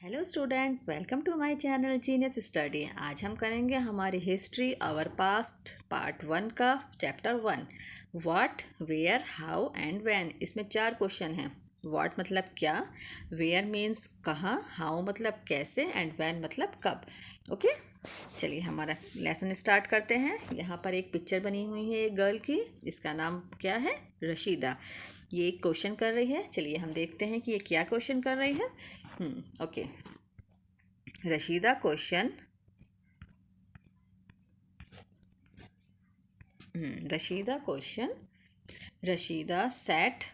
Hello student, welcome to my channel genius study. आज हम करेंगे हमारी हिस्ट्री आवर पास्ट पार्ट 1 का chapter 1। What, where, how and when. इसमें 4 क्वेश्चन हैं। व्हाट मतलब क्या, वेयर मीन्स कहाँ, हाउ मतलब कैसे एंड व्हेन मतलब कब। ओके, चलिए हमारा लेसन स्टार्ट करते हैं। यहाँ पर एक पिक्चर बनी हुई है एक गर्ल की। इसका नाम क्या है? रशीदा। ये एक क्वेश्चन कर रही है। चलिए हम देखते हैं कि ये क्या क्वेश्चन कर रही है। Okay. Rashida question. Rashida question. Rashida sat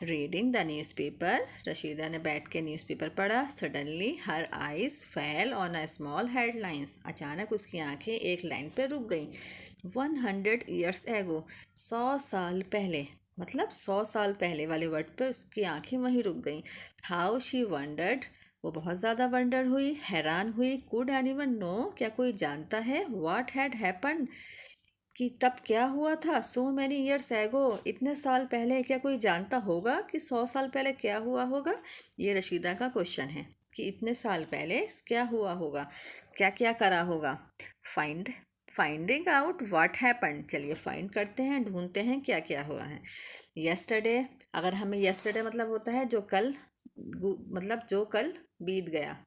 reading the newspaper. Rashida ने बैठ के न्यूज़पेपर पढ़ा। Suddenly her eyes fell on a small headlines. अचानक उसकी आंखें एक लाइन पे रुक गईं। 100 years एगो, 100 साल पहले। मतलब 100 साल पहले वाले वर्ड पे उसकी आंखें वहीं रुक गईं। हाउ शी वंडर्ड, वो बहुत ज़्यादा वंडर हुई, हैरान हुई। कुड एनीवन नो, क्या कोई जानता है? व्हाट हैड हैपन, कि तब क्या हुआ था? सो मैनी ईयर्स एगो, इतने साल पहले। क्या कोई जानता होगा कि 100 साल पहले क्या हुआ होगा? ये रशीदा का क्वेश्चन है कि इतने साल पहले क्या हुआ होगा, क्या क्या करा होगा। Finding out what happen. चलिए फाइंड करते हैं, ढूंढते हैं क्या क्या हुआ है। यस्टरडे, अगर हमें यस्टरडे मतलब होता है जो कल, मतलब जो कल बीत गया।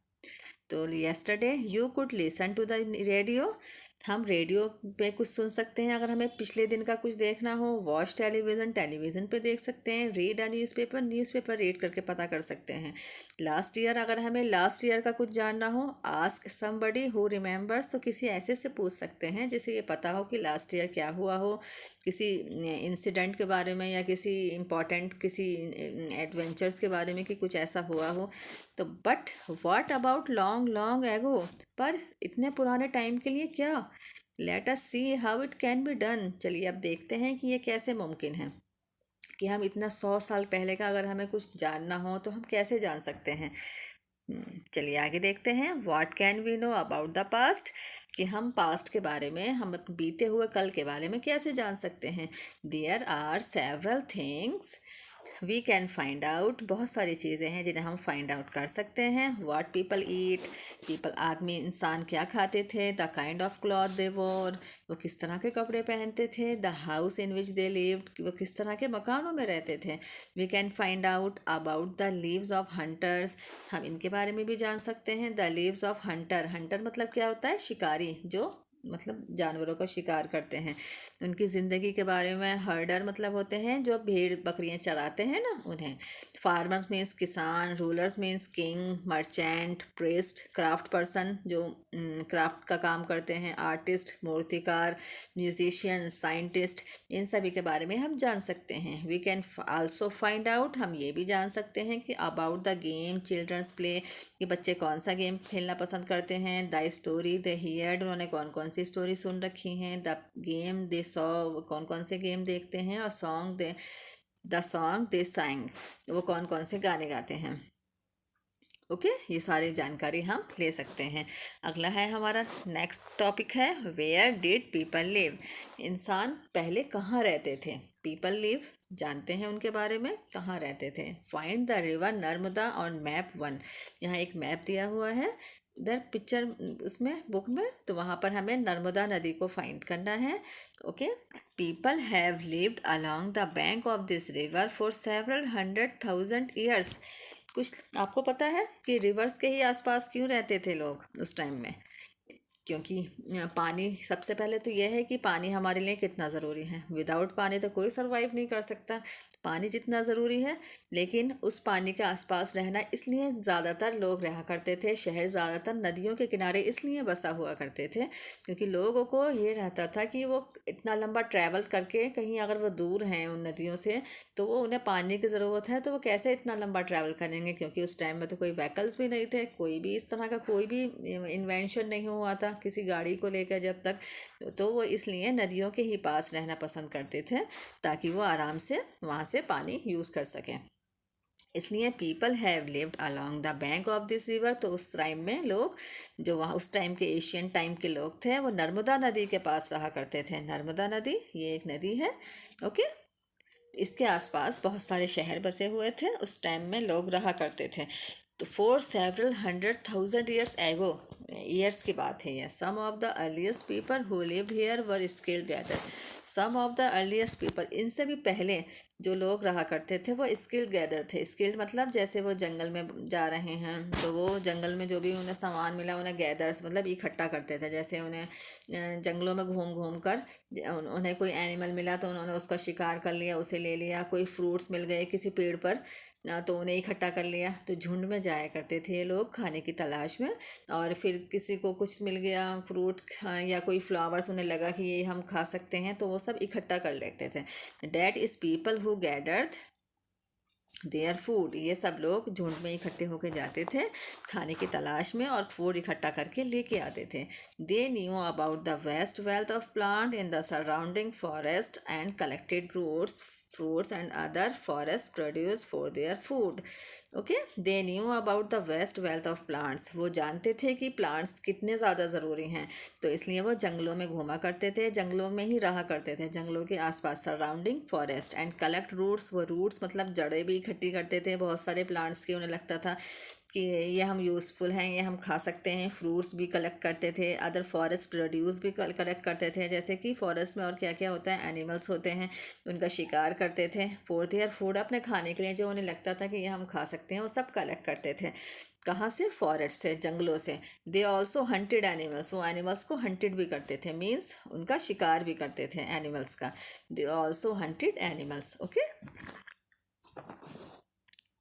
तो yesterday you could listen to the radio. हम रेडियो पे कुछ सुन सकते हैं अगर हमें पिछले दिन का कुछ देखना हो। वॉच टेलीविज़न, टेलीविज़न पे देख सकते हैं। Read a newspaper, newspaper read करके पता कर सकते हैं। लास्ट ईयर, अगर हमें लास्ट ईयर का कुछ जानना हो। आस्क समबडी हु रिमेंबर्स, तो किसी ऐसे से पूछ सकते हैं जिसे ये पता हो कि लास्ट ईयर क्या हुआ हो, किसी इंसिडेंट के बारे में या किसी इम्पॉर्टेंट किसी एडवेंचर्स के बारे में कि कुछ ऐसा हुआ हो। तो but what about long long ago, पर इतने पुराने टाइम के लिए क्या? Let us see how it can be done. चलिए अब देखते हैं कि ये कैसे मुमकिन है कि हम इतना 100 साल पहले का अगर हमें कुछ जानना हो तो हम कैसे जान सकते हैं। चलिए आगे देखते हैं। What can we know about the past, कि हम पास्ट के बारे में, हम बीते हुए कल के बारे में कैसे जान सकते हैं। There are several things we can find out, बहुत सारी चीज़ें हैं जिन्हें हम फाइंड आउट कर सकते हैं। व्हाट पीपल ईट, पीपल आदमी इंसान क्या खाते थे। The kind of cloth they wore, वो किस तरह के कपड़े पहनते थे। The house in which they lived, वो किस तरह के मकानों में रहते थे। We can find out about the lives of hunters, हम इनके बारे में भी जान सकते हैं। The lives of hunter, hunter मतलब क्या होता है? शिकारी, जो मतलब जानवरों का शिकार करते हैं। उनकी ज़िंदगी के बारे में। हर्डर मतलब होते हैं जो भेड़ बकरियां चराते हैं ना, उन्हें। फार्मर्स मीन्स किसान। Rulers means king. Merchant, priest, craft person जो क्राफ्ट का काम करते हैं। आर्टिस्ट, मूर्तिकार। म्यूजिशियन, साइंटिस्ट, इन सभी के बारे में हम जान सकते हैं। We can also find out, हम ये भी जान सकते हैं कि about the game children's play, कि बच्चे कौन सा गेम खेलना पसंद करते हैं। द स्टोरी दे हियर्ड, उन्होंने कौन कौन सी स्टोरी सुन रखी हैं। द गेम दे सॉ, कौन कौन से गेम देखते हैं। और सॉन्ग दे sang, वो कौन कौन से गाने गाते हैं। ओके, ये सारी जानकारी हम ले सकते हैं। अगला है हमारा नेक्स्ट टॉपिक है वेयर डिड पीपल लिव, इंसान पहले कहाँ रहते थे। पीपल लिव, जानते हैं उनके बारे में, कहाँ रहते थे। Find the river Narmada on map 1, यहाँ एक मैप दिया हुआ है इधर पिक्चर उसमें बुक में, तो वहाँ पर हमें नर्मदा नदी को फाइंड करना है। Okay. People have lived along the bank of this river for several 100,000 years। कुछ आपको पता है कि रिवर्स के ही आसपास क्यों रहते थे लोग उस टाइम में? क्योंकि पानी, सबसे पहले तो यह है कि पानी हमारे लिए कितना ज़रूरी है। विदाउट पानी तो कोई सरवाइव नहीं कर सकता। पानी जितना ज़रूरी है, लेकिन उस पानी के आसपास रहना, इसलिए ज़्यादातर लोग रहा करते थे। शहर ज़्यादातर नदियों के किनारे इसलिए बसा हुआ करते थे क्योंकि लोगों को ये रहता था कि वो इतना लंबा ट्रैवल करके कहीं अगर वो दूर हैं उन नदियों से, तो वो उन्हें पानी की ज़रूरत है, तो वो कैसे इतना लंबा ट्रैवल करेंगे। क्योंकि उस टाइम में तो कोई व्हीकल्स भी नहीं थे, कोई भी इस तरह का कोई भी इन्वेंशन नहीं हुआ था किसी गाड़ी को लेकर जब तक। तो वो इसलिए नदियों के ही पास रहना पसंद करते थे ताकि वो आराम से वहाँ से पानी यूज़ कर सकें। इसलिए people have lived along the bank of this river, तो उस टाइम में लोग, जो वहाँ उस टाइम के एशियन टाइम के लोग थे, वो नर्मदा नदी के पास रहा करते थे। नर्मदा नदी ये एक नदी है। ओके। इसके आसपास बहुत सारे शहर बसे हुए थे, उस टाइम में लोग रहा करते थे। तो for several 100,000 years ago, years की बात है ये, some of the earliest people who lived here were skilled gather. Some of the earliest people, इनसे भी पहले जो लोग रहा करते थे वो स्किल्ड गैदर थे। स्किल्ड मतलब जैसे वो जंगल में जा रहे हैं तो वो जंगल में जो भी उन्हें सामान मिला उन्हें गैदर्स मतलब इकट्ठा करते थे। जैसे उन्हें जंगलों में घूम घूम कर उन्हें कोई एनिमल मिला तो उन्होंने उसका शिकार कर लिया, उसे ले लिया। कोई फ्रूट्स मिल गए किसी पेड़ पर तो उन्हें इकट्ठा कर लिया। तो झुंड में जाया करते थे ये लोग खाने की तलाश में। और फिर किसी को कुछ मिल गया फ्रूट या कोई फ्लावर्स उन्हें लगा कि ये हम खा सकते हैं तो वो सब इकट्ठा कर लेते थे। That is people who gathered their food, ये सब लोग झुंड में इकट्ठे होकर जाते थे खाने की तलाश में और फूड इकट्ठा करके लेके आते थे। They knew about the vast wealth of plant in the surrounding forest and collected roots fruits and other forest produce for their food. Okay, they knew about the vast wealth of plants, वो जानते थे कि plants कितने ज़्यादा ज़रूरी हैं तो इसलिए वो जंगलों में घूमा करते थे, जंगलों में ही रहा करते थे, जंगलों के आसपास। Surrounding forest and collect roots, वो रूट्स मतलब जड़ें भी इकट्ठी करते थे बहुत सारे प्लांट्स की। उन्हें लगता था कि ये हम यूज़फुल हैं, ये हम खा सकते हैं। फ्रूट्स भी कलेक्ट करते थे, अदर फॉरेस्ट प्रोड्यूस भी कलेक्ट करते थे। जैसे कि फॉरेस्ट में और क्या क्या होता है, एनिमल्स होते हैं, उनका शिकार करते थे। फॉर देयर फूड, अपने खाने के लिए जो उन्हें लगता था कि ये हम खा सकते हैं वो सब कलेक्ट करते थे। कहाँ से? फॉरेस्ट से, जंगलों से। दे ऑल्सो हंटेड एनिमल्स, वो एनिमल्स को हंटेड भी करते थे, मीन्स उनका शिकार भी करते थे एनिमल्स का। They also hunted animals. Okay,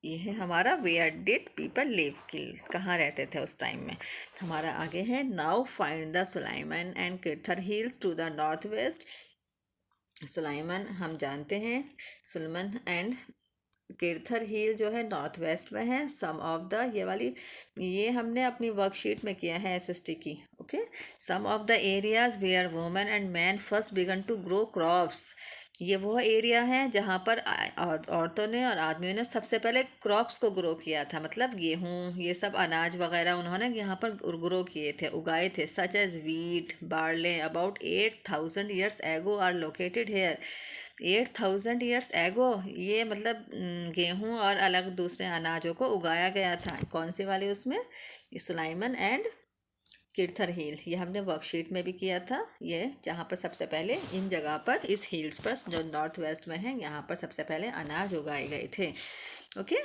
ये है हमारा वेयर डिड पीपल लिव, कि कहाँ रहते थे उस टाइम में। हमारा आगे है now find the Sulaiman and Kirthar hills to the north west. Sulaiman हम जानते हैं, सुलमन एंड किर्थर हिल जो है नॉर्थ वेस्ट में है। सम ऑफ द, ये वाली ये हमने अपनी वर्कशीट में किया है एसएसटी की। Okay, some of the areas where women and man first began to grow crops, ये वो एरिया है जहाँ पर औरतों ने और आदमियों ने सबसे पहले क्रॉप्स को ग्रो किया था, मतलब गेहूँ ये सब अनाज वगैरह उन्होंने यहाँ पर ग्रो किए थे, उगाए थे। Such as wheat, barley, about 8,000 years ago are located here. 8,000 years एगो, ये मतलब गेहूँ और अलग दूसरे अनाजों को उगाया गया था। कौन सी वाली? उसमें सुलाइमन एंड किर्थर हिल, ये हमने वर्कशीट में भी किया था। ये जहाँ पर सबसे पहले इन जगह पर, इस हिल्स पर जो नॉर्थ वेस्ट में है, यहाँ पर सबसे पहले अनाज उगाए गए थे। Okay,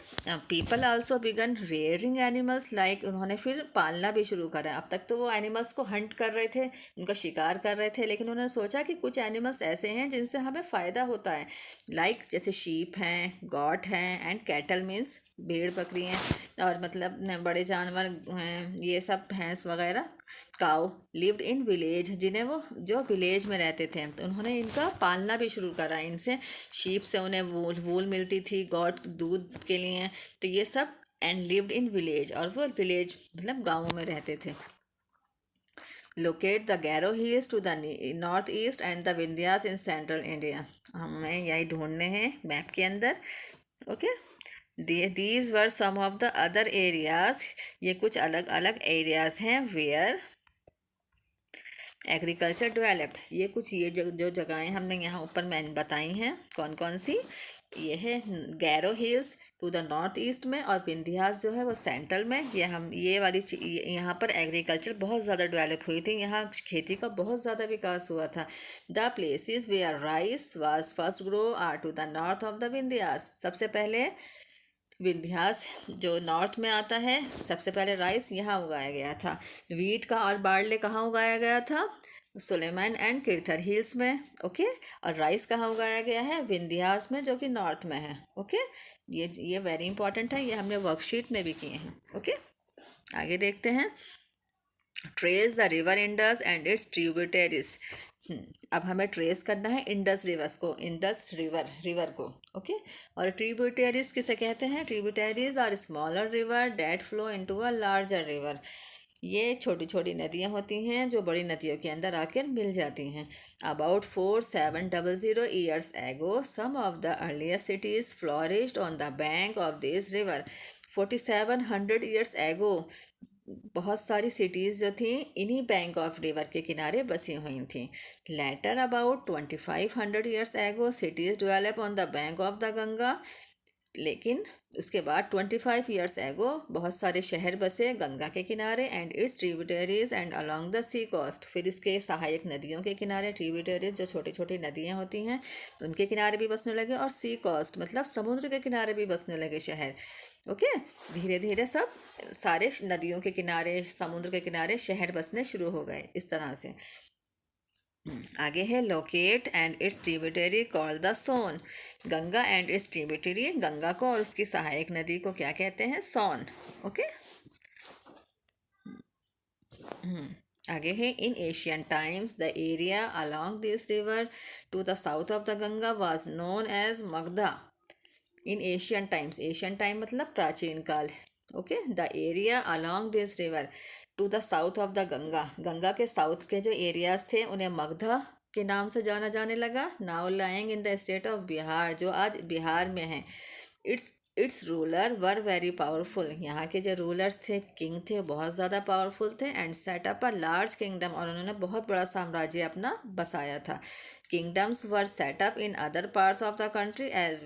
people also began rearing animals, like उन्होंने फिर पालना भी शुरू करा। अब तक तो वो एनिमल्स को हंट कर रहे थे, उनका शिकार कर रहे थे, लेकिन उन्होंने सोचा कि कुछ एनिमल्स ऐसे हैं जिनसे हमें फ़ायदा होता है, लाइक जैसे शीप हैं, गॉट हैं, एंड कैटल मीन्स भेड़ बकरी हैं, और मतलब बड़े जानवर हैं, ये सब भैंस वगैरह। काउ लिव्ड इन विलेज, जिन्हें वो जो विलेज में रहते थे तो उन्होंने इनका पालना भी शुरू करा। इनसे शीप से उन्हें वूल वूल मिलती थी, गॉट दूध के लिए। तो ये सब, एंड लिव्ड इन विलेज, और वो विलेज मतलब गाँवों में रहते थे। Locate the Garo hills to the north east and the Vindhyas in central India, हमें यही ढूंढने हैं मैप के अंदर। Okay, these were some of the other areas, ये कुछ अलग अलग एरियाज हैं वेयर एग्रीकल्चर डेवलप्ड। ये कुछ ये जो जगहें हमने यहाँ ऊपर मैंने बताई हैं, कौन कौन सी? ये है Garo hills to the north east में, और विंध्यास जो है वो सेंट्रल में। ये हम ये वाली यहाँ पर एग्रीकल्चर बहुत ज़्यादा डेवलप हुई थी, यहाँ खेती का बहुत ज़्यादा विकास हुआ था। The places where rice was first grow are to the north of the Vindhyas, सबसे पहले विंध्यास जो नॉर्थ में आता है, सबसे पहले राइस यहाँ उगाया गया था। वीट का और बार्ले कहाँ उगाया गया था? सुलेमान एंड किर्थर हिल्स में। ओके, और राइस कहाँ उगाया गया है? विंध्यास में, जो कि नॉर्थ में है। ओके, ये वेरी इंपॉर्टेंट है, ये हमने वर्कशीट में भी किए हैं। ओके, आगे देखते हैं। Trace the river Indus and its tributaries, अब हमें ट्रेस करना है इंडस रिवर्स को, इंडस रिवर को। ओके, और ट्रिब्यूटरीज किसे कहते हैं? Tributaries are smaller river that flow into a larger river, ये छोटी छोटी नदियाँ होती हैं जो बड़ी नदियों के अंदर आकर मिल जाती हैं। About 4700 years ago some of the earliest cities flourished on the bank of this river. 4700 years एगो बहुत सारी सिटीज़ जो थी इन्हीं बैंक ऑफ रिवर के किनारे बसी हुई थी। लेटर अबाउट 2500 years एगो cities develop on the bank of the Ganga, लेकिन उसके बाद 25 years एगो बहुत सारे शहर बसे गंगा के किनारे and its tributaries and along the sea coast. फिर इसके सहायक नदियों के किनारे, ट्रिब्यूटरीज जो छोटी छोटी नदियाँ होती हैं उनके किनारे भी बसने लगे, और सी कोस्ट मतलब समुद्र के किनारे भी बसने लगे शहर। ओके, धीरे धीरे सब सारे नदियों के किनारे, समुद्र के किनारे शहर बसने शुरू हो गए इस तरह से। आगे है locate and its tributary called the Son. Ganga and its tributary, Ganga को और उसकी सहायक नदी को क्या कहते हैं? सोन। ओके, आगे है in Asian times the area along this river to the south of the Ganga was known as Magadha. In Asian times, Asian time मतलब प्राचीन काल। Okay, the area along this river to the south of the Ganga, Ganga के south के जो areas थे उन्हें मगधा के नाम से जाना जाने लगा। Now lying in the state of Bihar, जो आज बिहार में है। It's it's ruler were very powerful, यहाँ के जो रूलर्स थे, किंग थे, बहुत ज़्यादा पावरफुल थे। And set up a large kingdom, और उन्होंने बहुत बड़ा साम्राज्य अपना बसाया था। Kingdoms were set up in other parts of the country as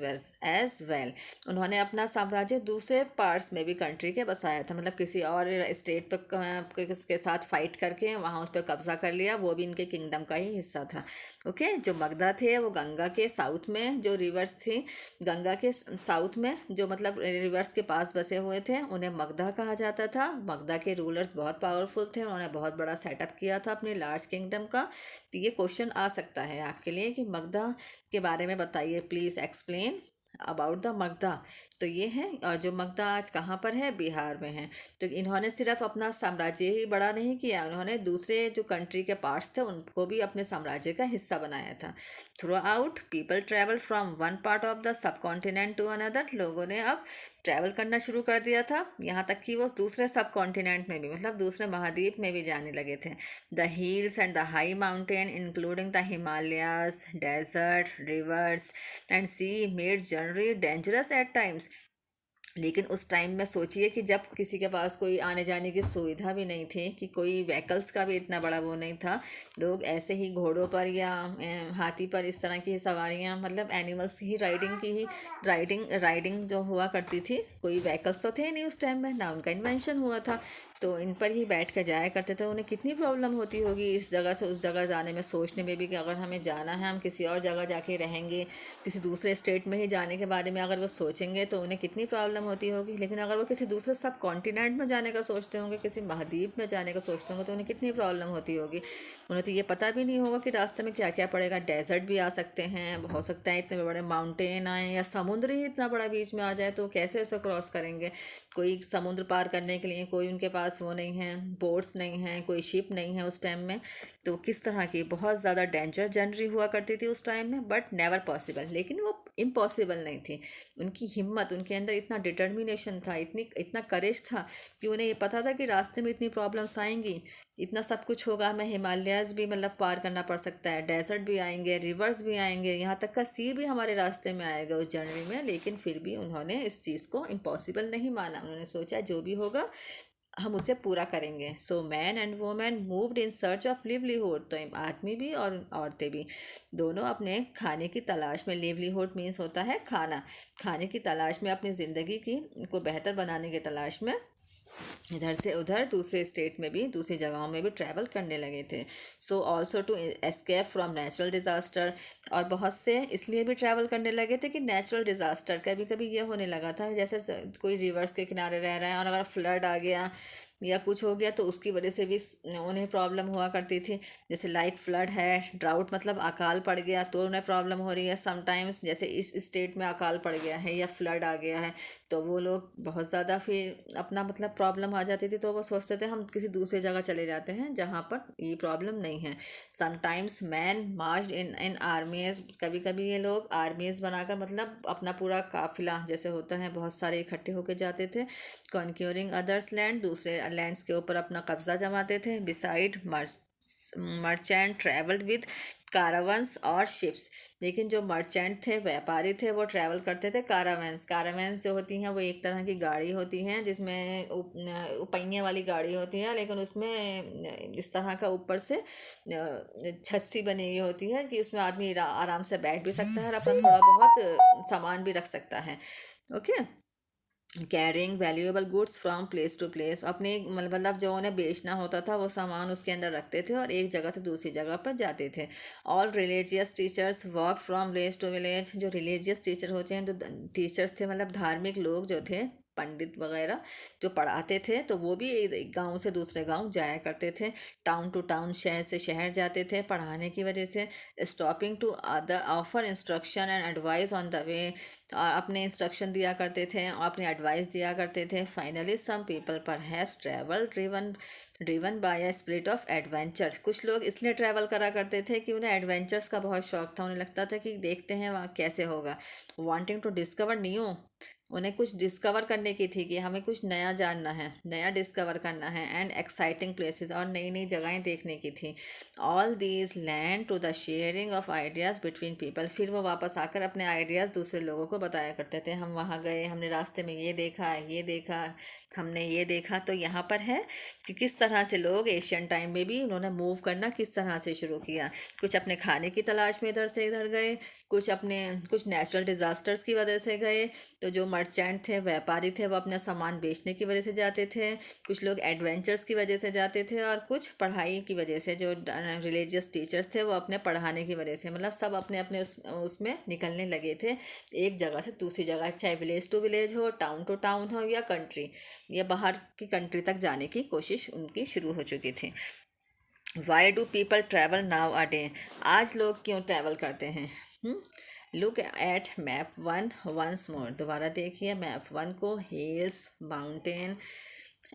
well. उन्होंने अपना साम्राज्य दूसरे पार्ट्स में भी कंट्री के बसाया था, मतलब किसी और स्टेट पर के साथ फाइट करके वहाँ उस पर कब्जा कर लिया, वो भी इनके किंगडम का ही हिस्सा था। ओके, जो मगधा थे वो गंगा के साउथ में जो रिवर्स थी, गंगा के साउथ में जो मतलब रिवर्स के पास बसे हुए थे उन्हें मगधा कहा जाता था। मगधा के रूलर्स बहुत पावरफुल थे, उन्होंने बहुत बड़ा सेटअप किया था अपने लार्ज किंगडम का। तो ये क्वेश्चन आ सकता है आपके लिए कि मगधा के बारे में बताइए, please explain about the Magadha. तो ये है, और जो मगधा आज कहाँ पर है? बिहार में है। तो इन्होंने सिर्फ अपना साम्राज्य ही बड़ा नहीं किया, उन्होंने दूसरे जो कंट्री के पार्ट्स थे उनको भी अपने साम्राज्य का हिस्सा बनाया था। Throughout people travel from one part of the subcontinent to another, लोगों ने अब ट्रैवल करना शुरू कर दिया था, यहाँ तक कि वो दूसरे सब कॉन्टिनेंट में भी, मतलब दूसरे महाद्वीप में भी जाने लगे थे। The hills and the high mountain including the Himalayas, desert, rivers and sea made journey dangerous at times. लेकिन उस टाइम में सोचिए कि जब किसी के पास कोई आने जाने की सुविधा भी नहीं थी, कि कोई व्हीकल्स का भी इतना बड़ा वो नहीं था, लोग ऐसे ही घोड़ों पर या हाथी पर इस तरह की सवारियां, मतलब एनिमल्स की राइडिंग की ही राइडिंग जो हुआ करती थी, कोई व्हीकल्स तो थे नहीं उस टाइम में, ना उनका इन्वेंशन हुआ था, तो इन पर ही बैठ कर जाया करते थे। उन्हें कितनी प्रॉब्लम होती होगी इस जगह से उस जगह जाने में, सोचने में भी कि अगर हमें जाना है, हम किसी और जगह जाके रहेंगे, किसी दूसरे स्टेट में ही जाने के बारे में अगर वो सोचेंगे तो उन्हें कितनी प्रॉब्लम होती होगी। लेकिन अगर वो किसी दूसरे सब कॉन्टिनेंट में जाने का सोचते होंगे, किसी महाद्वीप में जाने का सोचते होंगे, तो उन्हें कितनी प्रॉब्लम होती होगी। उन्हें तो ये पता भी नहीं होगा कि रास्ते में क्या क्या पड़ेगा। डेजर्ट भी आ सकते हैं, हो सकता है इतने बड़े माउंटेन आए, या समुद्र ही इतना बड़ा बीच में आ जाए, तो कैसे उसे क्रॉस करेंगे? कोई समुद्र पार करने के लिए कोई उनके पास वो नहीं है, बोट्स नहीं हैं, कोई शिप नहीं है उस टाइम में। तो किस तरह की बहुत ज़्यादा डेंजर जर्नी हुआ करती थी उस टाइम में, बट नेवर पॉसिबल। लेकिन वो इम्पॉसिबल नहीं थी। उनकी हिम्मत, उनके अंदर इतना डिटर्मिनेशन था, इतना करेज था कि उन्हें ये पता था कि रास्ते में इतनी प्रॉब्लम्स आएंगी, इतना सब कुछ होगा, हमें हिमालयाज भी मतलब पार करना पड़ सकता है, डेजर्ट भी आएंगे, रिवर्स भी आएंगे, यहाँ तक का सी भी हमारे रास्ते में आएगा उस जर्नी में। लेकिन फिर भी उन्होंने इस चीज़ को इम्पॉसिबल नहीं माना, उन्होंने सोचा जो भी होगा हम उसे पूरा करेंगे। So man and women moved in search of livelihood, तो आदमी भी और औरतें भी दोनों अपने खाने की तलाश में, लिवलीहुड मीन्स होता है खाना, खाने की तलाश में, अपनी ज़िंदगी की को बेहतर बनाने की तलाश में इधर से उधर दूसरे स्टेट में भी, दूसरी जगहों में भी ट्रैवल करने लगे थे। So also to escape from natural disaster, और बहुत से इसलिए भी ट्रैवल करने लगे थे कि नेचुरल डिज़ास्टर कभी कभी ये होने लगा था, जैसे कोई रिवर्स के किनारे रह रहे हैं और अगर फ्लड आ गया या कुछ हो गया तो उसकी वजह से भी उन्हें प्रॉब्लम हुआ करती थी। जैसे लाइक फ्लड है, ड्राउट मतलब अकाल पड़ गया तो उन्हें प्रॉब्लम हो रही है समटाइम्स, जैसे इस स्टेट में अकाल पड़ गया है या फ्लड आ गया है, तो वो लोग बहुत ज़्यादा फिर अपना मतलब प्रॉब्लम आ जाती थी, तो वो सोचते थे हम किसी दूसरी जगह चले जाते हैं जहाँ पर ये प्रॉब्लम नहीं है। समटाइम्स मैन मार्च्ड इन आर्मीज, कभी कभी ये लोग आर्मीज बनाकर, मतलब अपना पूरा काफिला जैसे होता है बहुत सारे इकट्ठे होकर जाते थे। कॉन्क्यूरिंग अदर्स लैंड, दूसरे लैंड्स के ऊपर अपना कब्जा जमाते थे। बिसाइड मर्चेंट ट्रैवल्ड विद कारावंस और शिप्स। लेकिन जो मर्चेंट थे, व्यापारी थे, वो ट्रैवल करते थे कारावंस। कारावंस जो होती हैं वो एक तरह की गाड़ी होती हैं जिसमें पहिए वाली गाड़ी होती है, लेकिन उसमें इस तरह का ऊपर से छस्सी बनी हुई होती है कि उसमें आदमी आराम से बैठ भी सकता है और अपना थोड़ा बहुत सामान भी रख सकता है। Okay. Carrying valuable goods from place to place, अपने मतलब जो उन्हें बेचना होता था वो सामान उसके अंदर रखते थे और एक जगह से दूसरी जगह पर जाते थे। All religious teachers walk from village to village, जो रिलीजियस टीचर होते हैं, जो टीचर्स थे मतलब धार्मिक लोग जो थे, पंडित वगैरह जो पढ़ाते थे, तो वो भी एक गांव से दूसरे गांव जाया करते थे। टाउन टू टाउन, शहर से शहर जाते थे पढ़ाने की वजह से। Stopping to other offer instruction and advice on the way, अपने इंस्ट्रक्शन दिया करते थे और अपने एडवाइस दिया करते थे। फाइनली सम पीपल पर has travel driven driven by a spirit of adventure, कुछ लोग इसलिए ट्रैवल करा करते थे कि उन्हें एडवेंचर्स का बहुत शौक था, उन्हें लगता था कि देखते हैं वहाँ कैसे होगा। वांटिंग टू डिस्कवर न्यू, उन्हें कुछ डिस्कवर करने की थी कि हमें कुछ नया जानना है, नया डिस्कवर करना है। एंड एक्साइटिंग प्लेसेस, और नई नई जगहें देखने की थी। All these land to the sharing of ideas between people, फिर वो वापस आकर अपने आइडियाज़ दूसरे लोगों को बताया करते थे। हम वहाँ गए, हमने रास्ते में ये देखा, ये देखा, हमने ये देखा। तो यहाँ पर है कि किस तरह से लोग एशियन टाइम में भी उन्होंने मूव करना किस तरह से शुरू किया। कुछ अपने खाने की तलाश में इधर से इधर गए, कुछ नेचुरल डिज़ास्टर्स की वजह से गए। तो जो मर्चेंट थे, व्यापारी थे, वो अपना सामान बेचने की वजह से जाते थे। कुछ लोग एडवेंचर्स की वजह से जाते थे और कुछ पढ़ाई की वजह से, जो रिलीजियस टीचर्स थे वो अपने पढ़ाने की वजह से, मतलब सब अपने अपने उसमें निकलने लगे थे एक जगह से दूसरी जगह, चाहे विलेज टू विलेज हो, टाउन टू टाउन हो, या कंट्री या बाहर की कंट्री तक जाने की कोशिश उनकी शुरू हो चुकी थी। Why do people travel now a day, आज लोग क्यों ट्रैवल करते हैं? Look at map one once more, दोबारा देखिए मैप वन को। Hills, mountain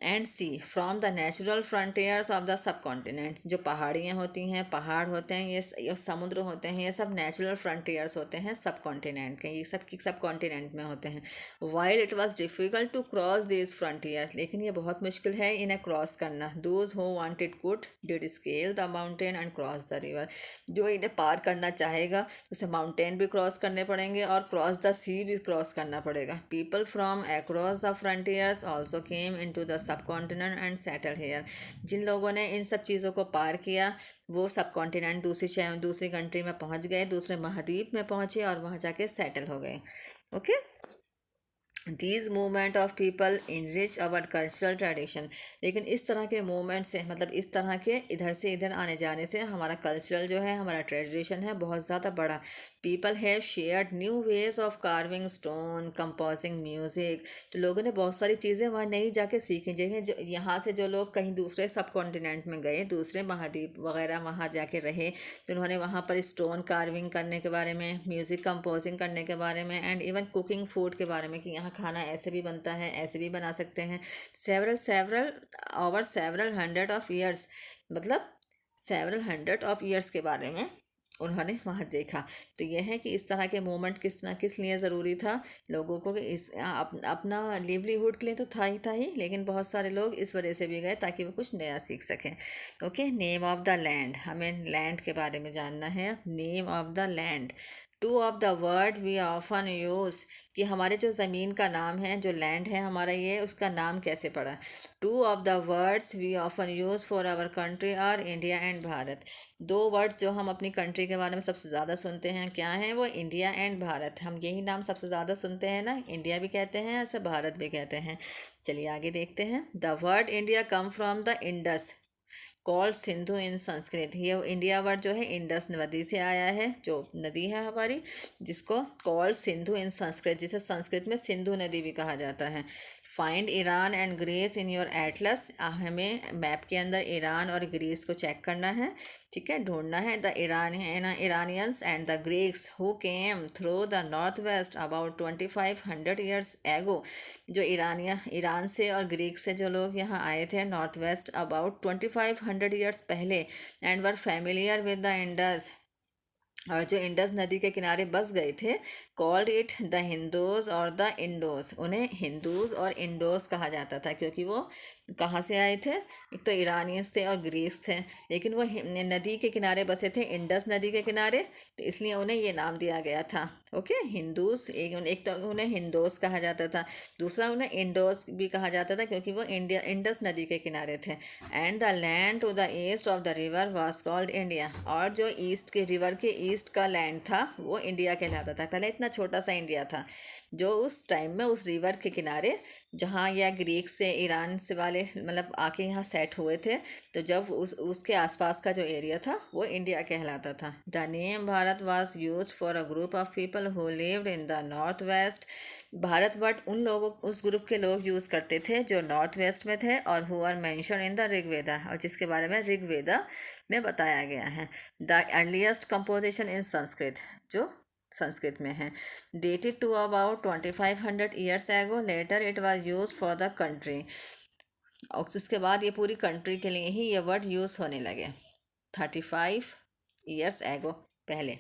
and sea from the natural frontiers of the subcontinents, जो पहाड़ियाँ होती हैं, पहाड़ होते हैं, ये समुद्र होते हैं, ये सब नेचुरल फ्रंटियर्स होते हैं सब कॉन्टिनेंट के, ये सब कॉन्टिनेंट में होते हैं। While it was difficult to cross this frontiers, लेकिन ये बहुत मुश्किल है इन्हें क्रॉस करना। Those who wanted could did scale the mountain and cross the river, जो इन्हें पार करना चाहेगा उसे माउंटेन भी क्रॉस करने पड़ेंगे और क्रॉस द सी भी क्रॉस करना पड़ेगा। People from across the frontiers also came into the subcontinent and settle here, जिन लोगों ने इन सब चीज़ों को पार किया वो सब कॉन्टिनेंट दूसरी कंट्री में पहुंच गए, दूसरे महाद्वीप में पहुंचे और वहां जाके सेटल हो गए। Okay. These movement of people enrich our cultural tradition, लेकिन इस तरह के मूवमेंट से, मतलब इस तरह के इधर से इधर आने जाने से हमारा कल्चरल जो है, हमारा ट्रेडिशन है, बहुत ज़्यादा बड़ा। People have shared new ways of carving stone, composing music, तो लोगों ने बहुत सारी चीज़ें वहाँ नहीं जाके सीखी। जगह जो यहाँ से जो लोग कहीं दूसरे सब कॉन्टिनेंट में गए, दूसरे महाद्वीप वगैरह वहाँ जाके रहे, तो उन्होंने वहाँ पर स्टोन कार्विंग करने के बारे में, म्यूज़िक कंपोजिंग करने के बारे में, एंड इवन कुकिंग फूड के बारे में कि यहाँ खाना ऐसे भी बनता है, ऐसे भी बना सकते हैं। सेवरल हंड्रेड ऑफ ईयर्स, मतलब सेवरल हंड्रेड ऑफ ईयर्स के बारे में उन्होंने वहाँ देखा। तो यह है कि इस तरह के मूवमेंट किस लिए ज़रूरी था लोगों को, कि अपना लिवलीहुड के लिए तो था ही, लेकिन बहुत सारे लोग इस वजह से भी गए ताकि वो कुछ नया सीख सकें। Okay. Name of the land, हमें लैंड के बारे में जानना है। Name of the land, two of the word we often use, कि हमारे जो ज़मीन का नाम है, जो लैंड है हमारा, ये उसका नाम कैसे पड़ा। Two of the words we often use for our country are India and Bharat, दो वर्ड्स जो हम अपनी कंट्री के बारे में सबसे ज़्यादा सुनते हैं, क्या हैं वो? India and Bharat. हम यही नाम सबसे ज़्यादा सुनते हैं ना, इंडिया भी कहते हैं, ऐसे भारत भी कहते हैं। चलिए आगे देखते हैं। The word India come from the Indus called Sindhu in Sanskrit, ये इंडिया वर्ड जो है इंडस नदी से आया है, जो नदी है हमारी, जिसको कॉल्ड सिंधु इन संस्कृत, जिसे संस्कृत में सिंधु नदी भी कहा जाता है। Find Iran and Greece in your atlas, हमें मैप के अंदर ईरान और ग्रीस को चेक करना है, ठीक है, ढूंढना है। The Iranians and the Greeks who came through the north waste about 2500 years एगो, जो ईरान से और ग्रीक से जो लोग यहाँ आए थे नॉर्थ वेस्ट अबाउट 2500 ईयर्स पहले, and were familiar with the Indus, और जो इंडस नदी के किनारे बस गए थे, कॉल्ड इट द हिंदूज और द इंडोस, उन्हें हिंदूज और इंडोस कहा जाता था, क्योंकि वो कहाँ से आए थे, एक तो ईरानियंस थे और ग्रीस थे, लेकिन वो नदी के किनारे बसे थे, इंडस नदी के किनारे, तो इसलिए उन्हें ये नाम दिया गया था। ओके, हिंदूस, एक तो उन्हें हिंदोस कहा जाता था, दूसरा उन्हें इंडोस भी कहा जाता था क्योंकि वो इंडिया इंडस नदी के किनारे थे। And the land to the east of the river was called India, और जो ईस्ट के रिवर के ईस्ट का लैंड था वो इंडिया कहलाता था। पहले इतना छोटा सा इंडिया था, जो उस टाइम में उस रिवर के किनारे, जहाँ या ग्रीक से ईरान से वाले मतलब आके यहाँ सेट हुए थे, तो जब उसके आसपास का जो एरिया था वो इंडिया कहलाता था। The name Bharat was used for a group of people who lived in the north waste. Bharat word उन लोगों, उस ग्रुप के लोग यूज़ करते थे जो नॉर्थ वेस्ट में थे और who are mention in the Rigveda, और जिसके बारे में ऋग्वेदा में बताया गया है। The earliest composition in Sanskrit, जो संस्कृत में है, dated to about 2500 years ago, later it was use for the country. और उसके बाद ये पूरी कंट्री के लिए ही ये वर्ड यूज़ होने लगे, 35 ईयर्स एगो पहले।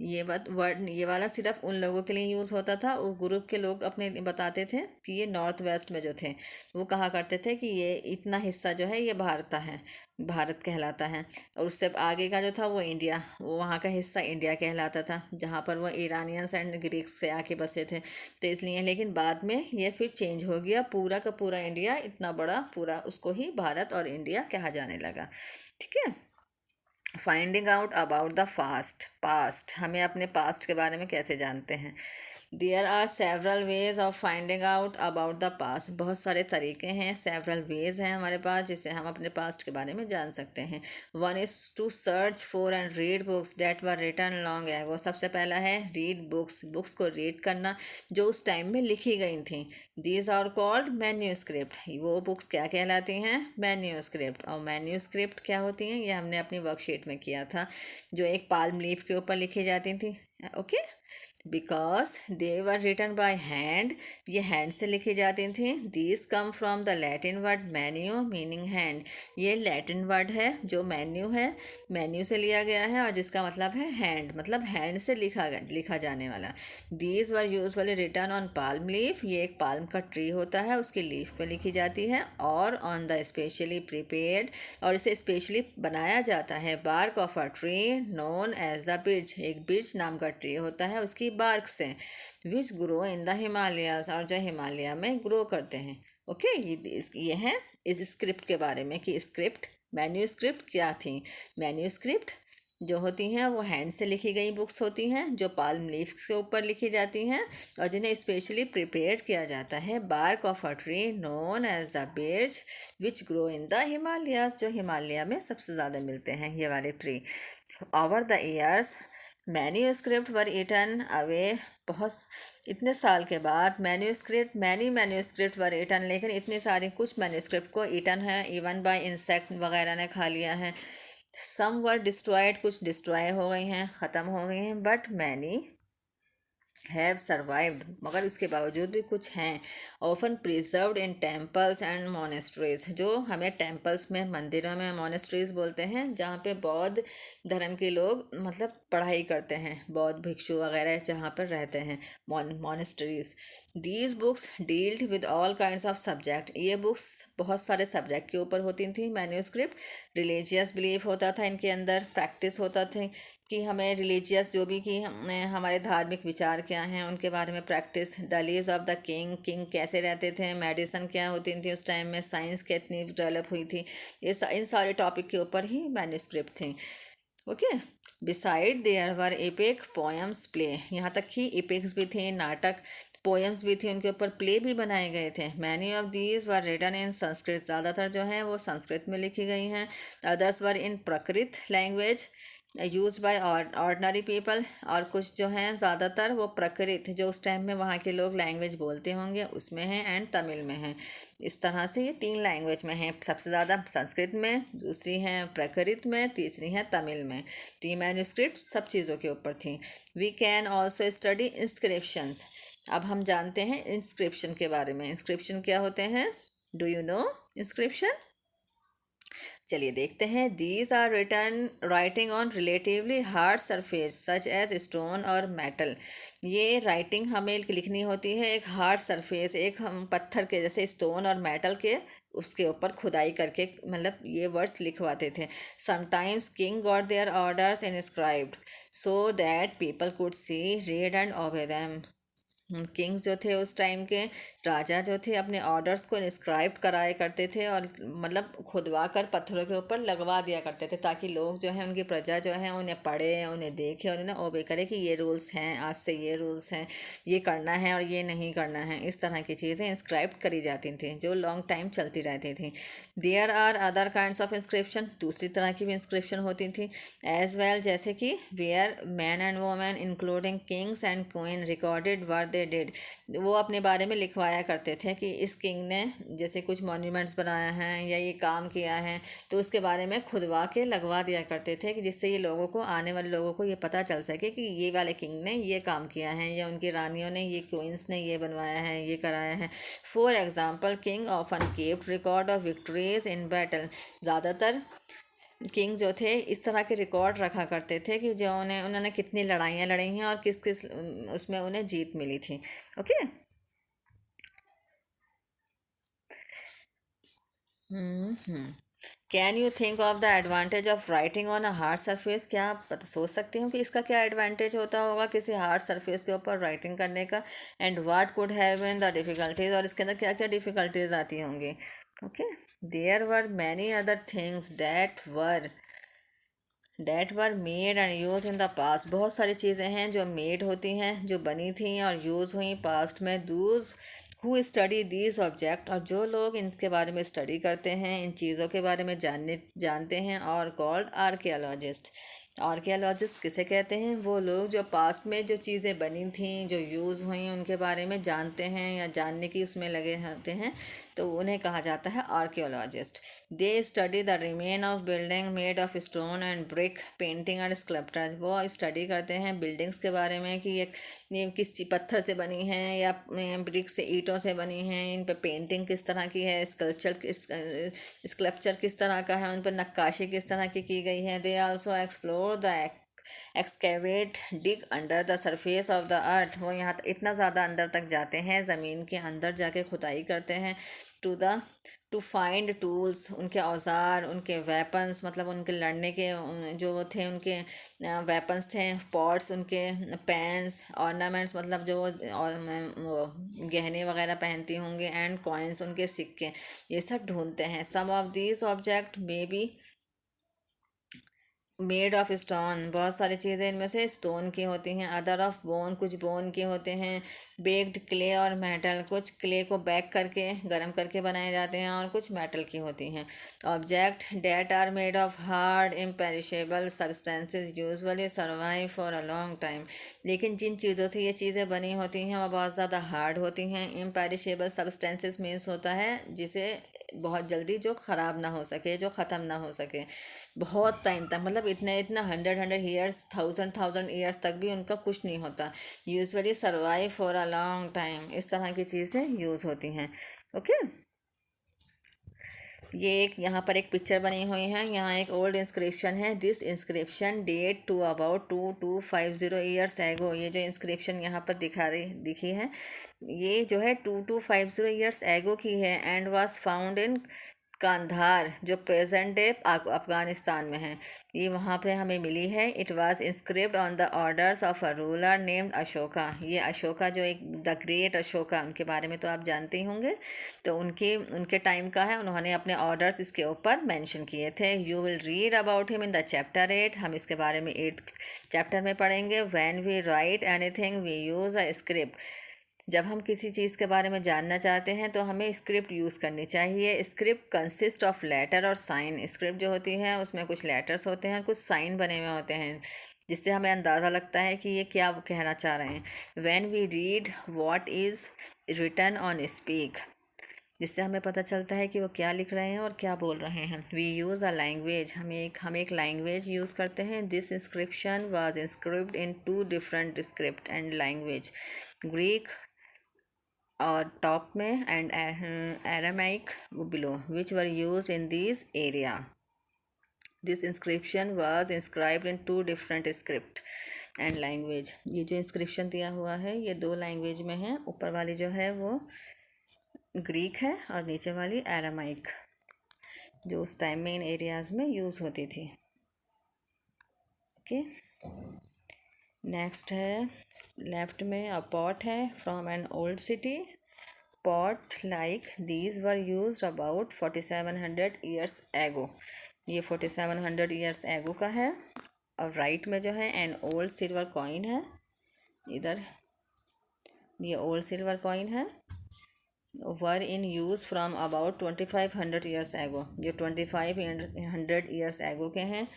ये बात वर्ड, ये वाला सिर्फ उन लोगों के लिए यूज़ होता था, वो ग्रुप के लोग अपने बताते थे कि ये नॉर्थ वेस्ट में जो थे वो कहा करते थे कि ये इतना हिस्सा जो है ये भारत का है, भारत कहलाता है, और उससे आगे का जो था वो इंडिया, वो वहाँ का हिस्सा इंडिया कहलाता था, जहाँ पर वो ईरानियंस एंड ग्रीक्स से आके बसे थे, तो इसलिए। लेकिन बाद में ये फिर चेंज हो गया, पूरा का पूरा इंडिया इतना बड़ा पूरा, उसको ही भारत और इंडिया कहा जाने लगा। ठीक है। Finding out about the past, हमें अपने पास्ट के बारे में कैसे जानते हैं। There are several ways of finding out about the past, बहुत सारे तरीके हैं, सेवरल वेज हैं हमारे पास जिससे हम अपने पास्ट के बारे में जान सकते हैं। One is to search for and read books that were written long ago, सबसे पहला है रीड बुक्स, बुक्स को रीड करना जो उस टाइम में लिखी गई थी। दीज आर कॉल्ड मैन्यूस्क्रिप्ट, वो बुक्स क्या कहलाती हैं, मैन्यूस्क्रिप्ट। और मैन्यूस्क्रिप्ट क्या होती हैं, ये हमने अपनी वर्कशीट में किया था, जो एक पाल्म लीफ के ऊपर लिखी जाती थी। Okay, because they were written by hand, ये हैंड से लिखी जाती थी। These come from the Latin word manu meaning hand, ये लैटिन वर्ड है जो मेन्यू है, मेन्यू से लिया गया है और जिसका मतलब है हैंड, मतलब हैंड से लिखा जाने वाला। These were usually written on palm leaf, ये एक पाल्म का ट्री होता है उसकी लीफ पे लिखी जाती है, और ऑन द स्पेशली प्रिपेयर्ड, और इसे स्पेशली बनाया जाता है, bark of a tree known as the birch, एक बिर्च नाम का ट्री होता है उसकी बार्क से, which grow in the Himalayas, और जो हिमालय में ग्रो करते हैं। ओके, ये है इस स्क्रिप्ट के बारे में कि स्क्रिप्ट, मैन्यूस्क्रिप्ट क्या थी। मैन्यूस्क्रिप्ट जो होती हैं वो हैंड से लिखी गई बुक्स होती हैं जो पाल्म लीफ के ऊपर लिखी जाती हैं और जिन्हें स्पेशली प्रिपेयर किया जाता है, bark of a tree known as the birch which grow in the Himalayas, जो हिमालय में सबसे ज़्यादा मिलते हैं ये वाले tree. Over the years manuscript were eaten away, बहुत इतने साल के बाद मैनी मैन्यूस्क्रिप्ट वर इटन, लेकिन इतनी सारी कुछ मैन्यूस्क्रिप्ट को इटन है इवन बाय इंसेक्ट वगैरह ने खा लिया है। सम वर डिस्ट्रॉयड, कुछ डिस्ट्रॉय हो गई हैं, ख़त्म हो गई हैं, बट मैनी हैव सर्वाइव्ड, मगर उसके बावजूद भी कुछ हैं, often preserved in temples and monasteries, जो हमें टेम्पल्स में, मंदिरों में, मोनेस्ट्रीज बोलते हैं जहाँ पे बौद्ध धर्म के लोग मतलब पढ़ाई करते हैं, बौद्ध भिक्षु वगैरह जहाँ पर रहते हैं, monasteries. These books dealt with all kinds of subject, ये बुक्स बहुत सारे सब्जेक्ट के ऊपर होती थी। मैन्यूस्क्रिप्ट रिलीजियस बिलीफ होता था इनके अंदर, प्रैक्टिस होता थे कि हमें रिलीजियस जो भी कि हमारे धार्मिक विचार क्या हैं उनके बारे में practice. The lives of the king, king कैसे रहते थे, मेडिसन क्या होती थी उस टाइम में, साइंस कितनी डेवलप हुई थी, ये इन सारे टॉपिक के ऊपर ही मैन्यूस्क्रिप्ट थी। Okay, besides there were epic poems plays, यहाँ तक कि एपिक्स भी थे, नाटक पोएम्स भी थे, उनके ऊपर प्ले भी बनाए गए थे। Many of these were written in Sanskrit, ज़्यादातर जो हैं वो संस्कृत में लिखी गई हैं। Others were in Prakrit language use by ordinary people, और कुछ जो हैं ज़्यादातर वो प्राकृत, जो उस टाइम में वहाँ के लोग लैंग्वेज बोलते होंगे उसमें हैं, एंड तमिल में हैं। इस तरह से ये 3 लैंग्वेज में हैं, सबसे ज़्यादा संस्कृत में, दूसरी हैं प्राकृत में, तीसरी हैं तमिल में। तो ये मैन्यूस्क्रिप्ट सब चीज़ों के ऊपर थी। We can also study inscriptions, अब हम जानते हैं इंस्क्रिप्शन के बारे में। इंस्क्रिप्शन क्या होते हैं, डू यू नो इंस्क्रिप्शन? चलिए देखते हैं। These are written writing on relatively hard surface such as stone और मेटल। ये राइटिंग हमें लिखनी होती है एक हार्ड सरफेस, एक हम पत्थर के जैसे स्टोन और मेटल के उसके ऊपर खुदाई करके मतलब ये वर्ड्स लिखवाते थे। Sometimes king got there orders inscribed so that people could see read and ओबे देम। किंग्स जो थे उस टाइम के राजा जो थे अपने ऑर्डर्स को इंस्क्राइब कराया करते थे और मतलब खुदवा कर पत्थरों के ऊपर लगवा दिया करते थे ताकि लोग जो है उनकी प्रजा जो है उन्हें पढ़े, उन्हें देखे और उन्हें ओबे करे कि ये रूल्स हैं, आज से ये रूल्स हैं, ये करना है और ये नहीं करना है। इस तरह की चीज़ें इंस्क्राइब करी जाती थी जो लॉन्ग टाइम चलती रहती थी। There are other kinds of inscription, दूसरी तरह की भी इंस्क्रिप्शन होती थी एज वेल, जैसे कि where men and women including kings and queen recorded were they did. वो अपने बारे में लिखवाया करते थे कि इस किंग ने जैसे कुछ मॉन्यूमेंट्स बनाया है या ये काम किया है तो उसके बारे में खुदवा के लगवा दिया करते थे कि जिससे ये लोगों को, आने वाले लोगों को ये पता चल सके कि ये वाले किंग ने ये काम किया है या उनकी रानियों ने, ये क्वींस ने ये बनवाया है, ये कराया है। For example king often keeped record of victories in battle. ज़्यादातर किंग जो थे इस तरह के रिकॉर्ड रखा करते थे कि जो उन्होंने कितनी लड़ाइयाँ लड़ी हैं और किस किस उसमें उन्हें जीत मिली थी। Okay. Can you think of the advantage of writing on a hard surface. क्या आप सोच सकते हो कि इसका क्या एडवांटेज होता होगा किसी हार्ड सरफेस के ऊपर राइटिंग करने का। And what could have been the difficulties, और इसके अंदर क्या क्या डिफ़िकल्टीज आती होंगी। Okay. There were many other things that were made and use in the past. बहुत सारी चीज़ें हैं जो मेड होती हैं, जो बनी थी और यूज़ हुई पास्ट में। Those who study these object, और जो लोग इनके बारे में स्टडी करते हैं, इन चीज़ों के बारे में जानते हैं, और कॉल्ड आर्कियोलॉजिस्ट। आर्कियोलॉजिस्ट किसे कहते हैं, वो लोग जो पास्ट में जो चीज़ें बनी थी, जो यूज़ हुई, उनके बारे में जानते हैं या जानने की उसमें लगे होते हैं, तो उन्हें कहा जाता है archaeologist. They study the remain of building made of stone and brick, painting and sculpture. वो स्टडी करते हैं बिल्डिंग्स के बारे में कि ये किस पत्थर से बनी हैं या ब्रिक से, ईंटों से बनी हैं, इन पे पेंटिंग किस तरह की है, स्कल्पचर किस तरह का है, उन पर नक्काशी किस तरह की गई है। They also explore the excavate dig under the surface of the earth. वो यहाँ इतना ज़्यादा अंदर तक जाते हैं, ज़मीन के अंदर जाके खुदाई करते हैं। टू फाइंड टूल्स, उनके औजार, उनके वेपन्स, मतलब उनके लड़ने के जो वो थे उनके वेपन्स थे, पॉट्स उनके, पेन्स, ऑर्नामेंट्स मतलब जो वो गहने वगैरह पहनती होंगे, एंड कॉइन्स उनके सिक्के, ये सब ढूंढते हैं। Some of these object may be made of stone, बहुत सारी चीज़ें इनमें से स्टोन की होती हैं। अदर ऑफ बोन, कुछ बोन के होते हैं। बेक्ड क्ले और मेटल, कुछ क्ले को बेक करके गर्म करके बनाए जाते हैं और कुछ मेटल की होती हैं। Object that are made of hard imperishable substances usually survive for a long time. लेकिन जिन चीज़ों से ये चीज़ें बनी होती हैं वो बहुत ज़्यादा हार्ड होती हैं। इम्पेरिशेबल सब्सटेंसेस मीन्स होता है जिसे बहुत जल्दी जो ख़राब ना हो सके, जो ख़त्म ना हो सके बहुत टाइम तक, मतलब इतने इतना 100 ईयर्स, 1000 तक भी उनका कुछ नहीं होता। Usually survive for a long time, इस तरह की चीज़ें यूज़ होती हैं। ओके। ये एक यहाँ पर एक पिक्चर बनी हुई है, यहाँ एक ओल्ड इंस्क्रिप्शन है। This inscription date to about 2250 years ago. ये जो इंस्क्रिप्शन यहाँ पर दिखी है, ये जो है 2250 ईयर्स एगो की है। And was found in Kandahar, जो प्रेजेंट डे अफगानिस्तान में है। ये वहाँ पे हमें मिली है। It was inscript on the orders of a ruler named Ashoka. ये अशोका जो एक द ग्रेट अशोका, उनके बारे में तो आप जानते ही होंगे, तो उनके टाइम का है। उन्होंने अपने ऑर्डर्स इसके ऊपर मेंशन किए थे। You will read about him in the chapter 8। हम इसके बारे में 8th चैप्टर में पढ़ेंगे। When we write anything we use a script. जब हम किसी चीज़ के बारे में जानना चाहते हैं तो हमें स्क्रिप्ट यूज़ करनी चाहिए। स्क्रिप्ट कंसिस्ट ऑफ लेटर और साइन। स्क्रिप्ट जो होती है उसमें कुछ लेटर्स होते हैं, कुछ साइन बने हुए होते हैं, जिससे हमें अंदाज़ा लगता है कि ये क्या कहना चाह रहे हैं। When we read what is written on speak, जिससे हमें पता चलता है कि वो क्या लिख रहे हैं और क्या बोल रहे हैं। वी यूज़ अ लैंग्वेज, हम एक लैंग्वेज यूज़ करते हैं। This inscription was inscript in 2 different script and language, Greek और टॉप में and Aramaic below, which were used in this area. This inscription was inscribed in two different script and language. ये जो inscription दिया हुआ है ये दो language में है। ऊपर वाली जो है वो ग्रीक है और नीचे वाली एरामाइक, जो उस टाइम में इन एरियाज़ में यूज़ होती थी। ओके, नेक्स्ट है लेफ्ट में अ पॉट है from an old city. Pot like these were use about 4700 years ago. ये 4700 ईयर्स एगो का है। और राइट में जो है एन ओल्ड सिल्वर कॉइन है। इधर ये ओल्ड सिल्वर कॉइन है। Were in use from about 2500 years ago. ये 2500 ईयर्स एगो के हैं।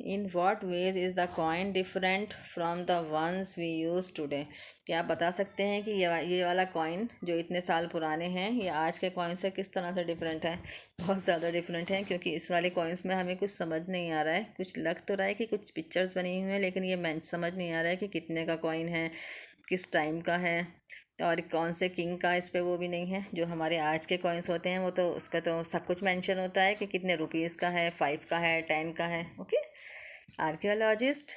In what ways is the coin different from the ones we use today. क्या आप बता सकते हैं कि ये वाला कॉइन जो इतने साल पुराने हैं ये आज के कॉइन से किस तरह से डिफरेंट है? बहुत ज़्यादा डिफरेंट है, क्योंकि इस वाले कॉइन्स में हमें कुछ समझ नहीं आ रहा है। कुछ लग तो रहा है कि कुछ पिक्चर्स बनी हुई हैं, लेकिन ये समझ नहीं आ रहा है कि कितने का कॉइन है, किस टाइम का है, और कौन से किंग का इस पे वो भी नहीं है। जो हमारे आज के कॉइन्स होते हैं वो तो उस पर तो सब कुछ मेंशन होता है कि कितने रुपीज़ का है, 5 का है, 10 का है। Okay, archaeologist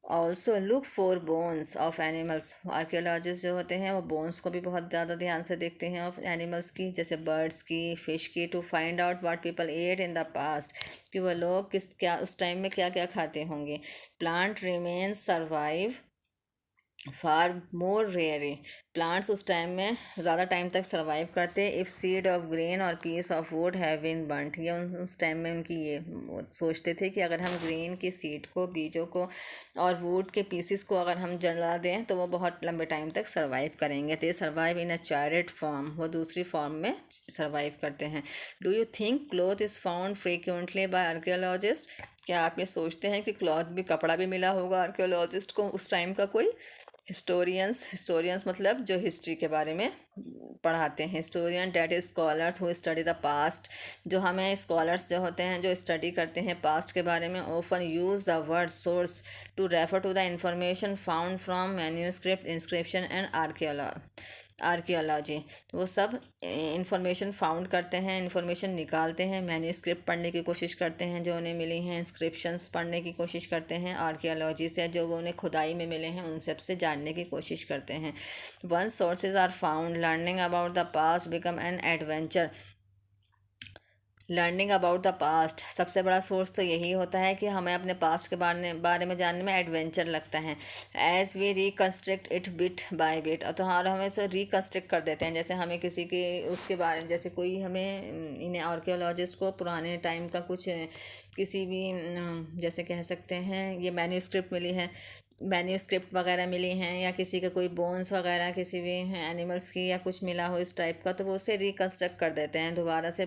also look for bones of animals. Archaeologist जो होते हैं वो बोन्स को भी बहुत ज़्यादा ध्यान से देखते हैं ऑफ एनिमल्स की, जैसे बर्ड्स की, फिश की, to find out what people ate in the past, कि वो लोग क्या उस टाइम में क्या क्या खाते होंगे। Plant remains survive far more rarely. Plants उस टाइम में ज़्यादा टाइम तक सर्वाइव करते इफ़ सीड ऑफ ग्रेन और piece of wood have been burnt. ये उस टाइम में उनकी ये सोचते थे कि अगर हम ग्रेन की सीड को, बीजों को और वुड के पीसेस को अगर हम जला दें तो वो बहुत लंबे टाइम तक सर्वाइव करेंगे। तो ये सर्वाइव इन अ चायरेड फॉर्म, वो दूसरी फॉर्म में सर्वाइव करते हैं। Do you think cloth is found frequently by archaeologist. क्या आप ये सोचते हैं कि क्लॉथ भी, कपड़ा भी मिला होगा आर्कियोलॉजिस्ट को उस टाइम का कोई? हिस्टोरियंस मतलब जो हिस्ट्री के बारे में पढ़ाते हैं। Historian that is scholars who study the past. जो हमें स्कॉलर्स जो होते हैं जो स्टडी करते हैं पास्ट के बारे में, often use the word source to refer to the information found from manuscript, inscription and archaeology. वो सब इंफॉर्मेशन फाउंड करते हैं, इंफॉर्मेशन निकालते हैं, मैन्यूस्क्रिप्ट पढ़ने की कोशिश करते हैं जो उन्हें मिली हैं, इंस्क्रिप्शंस पढ़ने की कोशिश करते हैं, आर्कियोलॉजी से जो वो उन्हें खुदाई में मिले हैं उन सब से जानने की कोशिश करते हैं। Once sources are found, learning about the past become an adventure. Learning about the past, सबसे बड़ा सोर्स तो यही होता है कि हमें अपने पास्ट के बारे में जानने में एडवेंचर लगता है। As we reconstruct it bit by bit, तो हम इसे रिकन्स्ट्रक्ट कर देते हैं। जैसे हमें किसी के उसके बारे में, जैसे कोई हमें इन्हें आर्कियोलॉजिस्ट को पुराने टाइम का कुछ किसी भी जैसे कह सकते हैं ये मैन्यूस्क्रिप्ट मिली है, मैन्यूस्क्रिप्ट वगैरह मिली हैं, या किसी के कोई बोन्स वगैरह किसी भी एनिमल्स की या कुछ मिला हो इस टाइप का, तो वो उसे रिकन्स्ट्रक्ट कर देते हैं, दोबारा से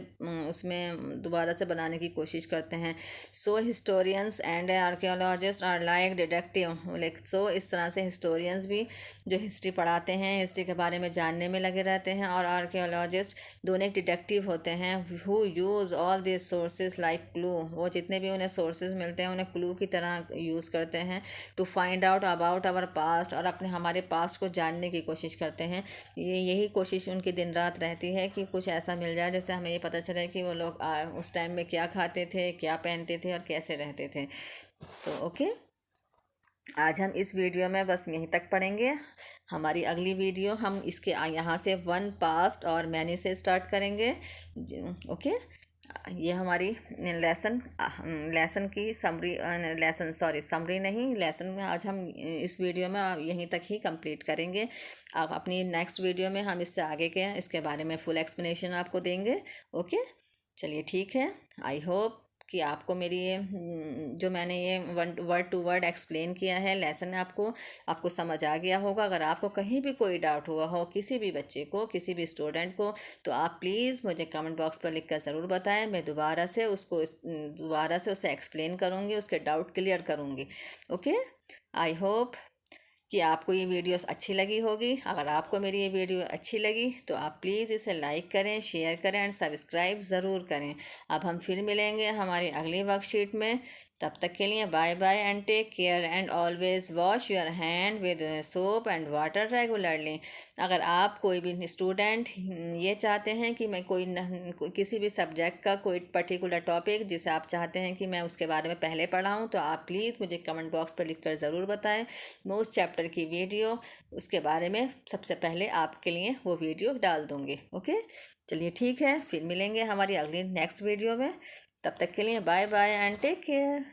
उसमें दोबारा से बनाने की कोशिश करते हैं। So historians and archaeologist are like detective. Like so इस तरह से हिस्टोरियंस भी जो हिस्ट्री पढ़ाते हैं, हिस्ट्री के बारे में जानने में लगे रहते हैं, और आर्कियोलॉजिस्ट दोनों एक डिटेक्टिव होते हैं who use all this sources like clue. वो जितने भी उन्हें सोर्सेज मिलते हैं उन्हें क्लू की तरह यूज़ करते हैं to find out about our past, और अपने हमारे पास्ट को जानने की कोशिश करते हैं। यही कोशिश उनकी दिन रात रहती है कि कुछ ऐसा मिल जाए जैसे हमें ये पता चले कि वो लोग उस टाइम में क्या खाते थे, क्या पहनते थे और कैसे रहते थे। तो ओके, आज हम इस वीडियो में बस यहीं तक पढ़ेंगे। हमारी अगली वीडियो हम इसके यहाँ से वन पास्ट और मैनी से स्टार्ट करेंगे। ओके, ये हमारी लेसन की समरी, समरी नहीं, लेसन में आज हम इस वीडियो में यहीं तक ही कंप्लीट करेंगे। अब अपनी नेक्स्ट वीडियो में हम इससे आगे के इसके बारे में फुल एक्सप्लेनेशन आपको देंगे। ओके, चलिए ठीक है। आई होप कि आपको मेरी ये जो मैंने ये वर्ड टू वर्ड एक्सप्लेन किया है लेसन आपको समझ आ गया होगा। अगर आपको कहीं भी कोई डाउट हुआ हो, किसी भी बच्चे को, किसी भी स्टूडेंट को, तो आप प्लीज़ मुझे कमेंट बॉक्स पर लिख कर ज़रूर बताएं। मैं दोबारा से उसे एक्सप्लेन करूँगी, उसके डाउट क्लियर करूँगी। ओके, आई होप कि आपको ये वीडियोस अच्छी लगी होगी। अगर आपको मेरी ये वीडियो अच्छी लगी तो आप प्लीज़ इसे लाइक करें, शेयर करें एंड सब्सक्राइब ज़रूर करें। अब हम फिर मिलेंगे हमारी अगली वर्कशीट में। तब तक के लिए bye bye and take care and always wash your hand with soap and water regularly. अगर आप कोई भी स्टूडेंट ये चाहते हैं कि मैं किसी भी सब्जेक्ट का कोई पर्टिकुलर टॉपिक जिसे आप चाहते हैं कि मैं उसके बारे में पहले पढ़ाऊँ, तो आप प्लीज़ मुझे कमेंट बॉक्स पर लिख कर ज़रूर बताएं। मैं उस चैप्टर की वीडियो उसके बारे में सबसे पहले आपके लिए वो वीडियो डाल दूँगी। ओके, चलिए ठीक है, फिर मिलेंगे हमारी अगली नेक्स्ट वीडियो में। तब तक के लिए bye bye and take care.